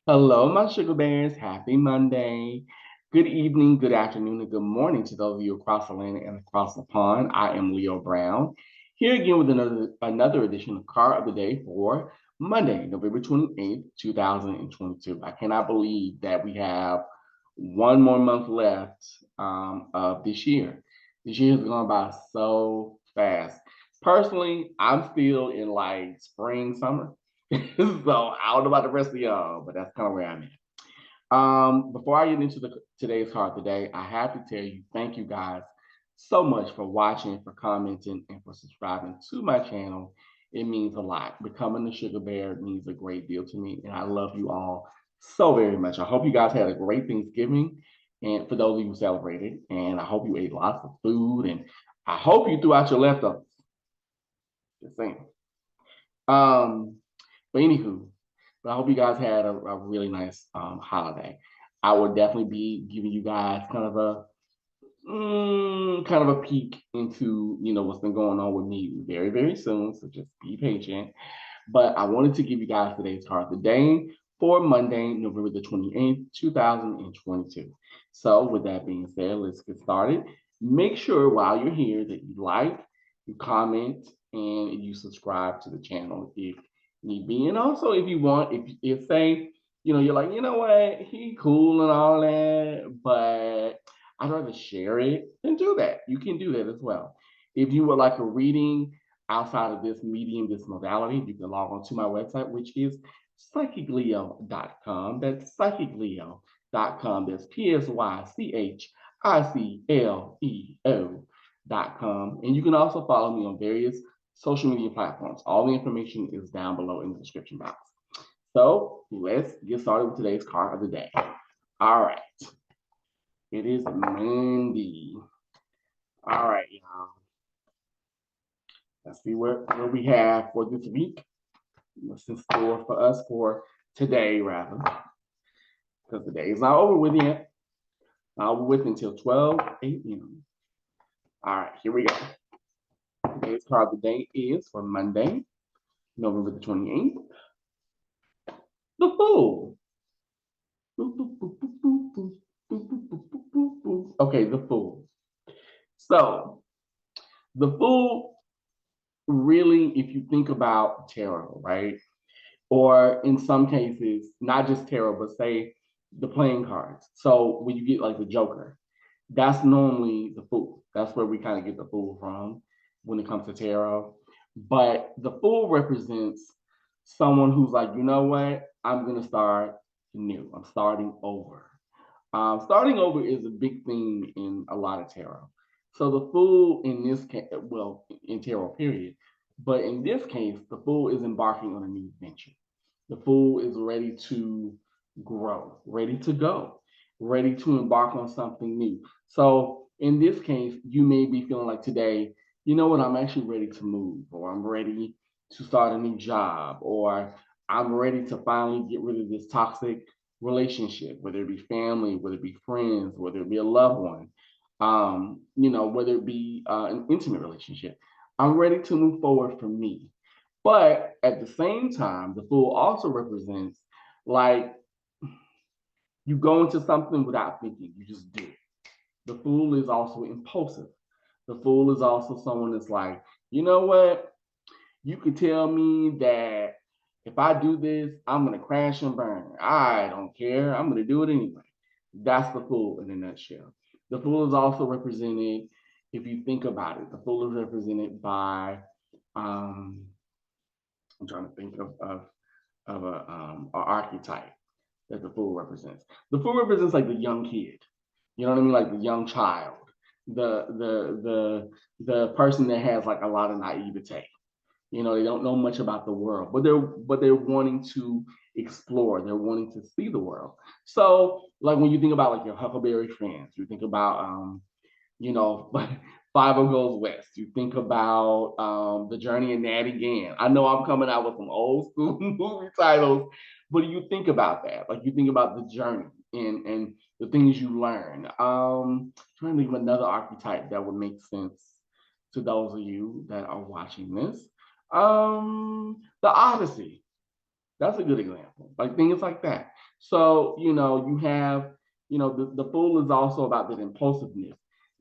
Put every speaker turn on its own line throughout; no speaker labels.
Hello, my sugar bears. Happy Monday. Good evening, good afternoon, and good morning to those of you across the land and across the pond. I am Leo Brown, here again with another edition of Car of the Day for Monday, November 28th, 2022. I cannot believe that we have one more month left of this year. This year has gone by so fast. Personally, I'm still in like spring, summer. So I don't know about the rest of y'all, but that's kind of where I'm at. Before I get into today's card today, I have to tell you, thank you guys so much for watching, for commenting, and for subscribing to my channel. It means a lot. Becoming the Sugar Bear means a great deal to me, and I love you all so very much. I hope you guys had a great Thanksgiving, and for those of you who celebrated, and I hope you ate lots of food, and I hope you threw out your leftovers. Just saying. Um, but anywho, but I hope you guys had a really nice holiday. I will definitely be giving you guys kind of a peek into what's been going on with me very very soon. So just be patient. But I wanted to give you guys today's card of the day for Monday, November the 28th, 2022. So with that being said, let's get started. Make sure while you're here that you like, you comment, and you subscribe to the channel if need be. And also if you want, if say, you're like, you know what, he cool and all that, but I'd rather share it, then do that. You can do that as well. If you would like a reading outside of this medium, this modality, you can log on to my website, which is psychicleo.com. That's psychicleo.com. That's psychicleo.com. And you can also follow me on various social media platforms. All the information is down below in the description box. So let's get started with today's card of the day. All right. It is Monday. All right, y'all. Let's see what we have for this week. What's in store for us for today, rather, because the day is not over with yet. Not over with until 12 a.m. All right, here we go. Today's card of the day is for Monday, November the 28th. The Fool. Okay, the Fool. So, the Fool really, if you think about tarot, right? Or in some cases, not just tarot, but say the playing cards. So when you get like the Joker, that's normally the Fool. That's where we kind of get the Fool from when it comes to tarot. But the Fool represents someone who's like, you know what? I'm gonna start new. I'm starting over. Starting over is a big theme in a lot of tarot. So the Fool in this case, well, in tarot period, but in this case, the Fool is embarking on a new adventure. The Fool is ready to grow, ready to go, ready to embark on something new. So in this case, you may be feeling like today, you know what, I'm actually ready to move, or I'm ready to start a new job, or I'm ready to finally get rid of this toxic relationship, whether it be family, whether it be friends, whether it be a loved one, whether it be an intimate relationship. I'm ready to move forward for me. But at the same time, the Fool also represents like you go into something without thinking, you just do it. The Fool is also impulsive. The Fool is also someone that's like, you know what? You could tell me that if I do this, I'm gonna crash and burn. I don't care. I'm gonna do it anyway. That's the Fool in a nutshell. The Fool is also represented, if you think about it, the Fool is represented by um, I'm trying to think of a archetype that the Fool represents. The Fool represents like the young kid. You know what I mean? Like the young child, the person that has like a lot of naivete. They don't know much about the world, but they're wanting to explore. They're wanting to see the world. So, like when you think about like your Huckleberry friends, you think about you know, Five Goes West. You think about The Journey of Natty Gann. I know I'm coming out with some old school movie titles, but you think about that. Like you think about the journey and the things you learn. Trying to think of another archetype that would make sense to those of you that are watching this. The Odyssey. That's a good example. Like things like that. So, you have, the fool is also about that impulsiveness,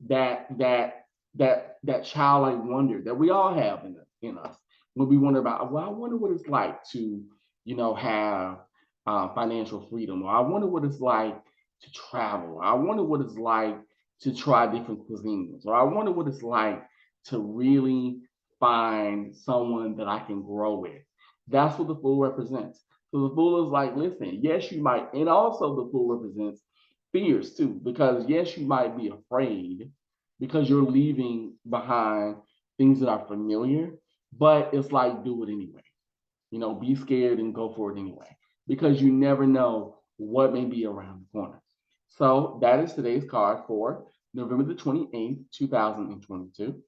that that that childlike wonder that we all have in us. When we wonder about, well, I wonder what it's like to, have financial freedom, or I wonder what it's like to travel. I wonder what it's like to try different cuisines, or I wonder what it's like to really find someone that I can grow with. That's what the fool represents. So the fool is like, listen, yes, you might, and also the fool represents fears too, because yes, you might be afraid because you're leaving behind things that are familiar, but it's like, do it anyway. Be scared and go for it anyway, because you never know what may be around the corner. So that is today's card for November the 28th, 2022.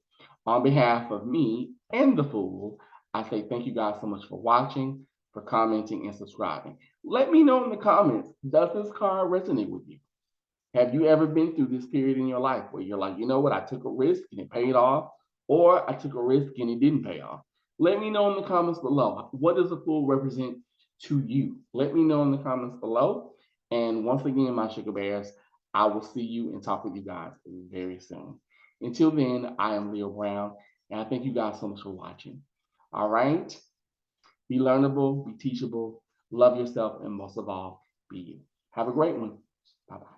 On behalf of me and the Fool, I say thank you guys so much for watching, for commenting, and subscribing. Let me know in the comments, does this card resonate with you? Have you ever been through this period in your life where you're like, you know what, I took a risk and it paid off, or I took a risk and it didn't pay off? Let me know in the comments below. What does a fool represent to you? Let me know in the comments below. And once again, my sugar bears, I will see you and talk with you guys very soon. Until then, I am Leo Brown, and I thank you guys so much for watching. All right? Be learnable, be teachable, love yourself, and most of all, be you. Have a great one. Bye bye.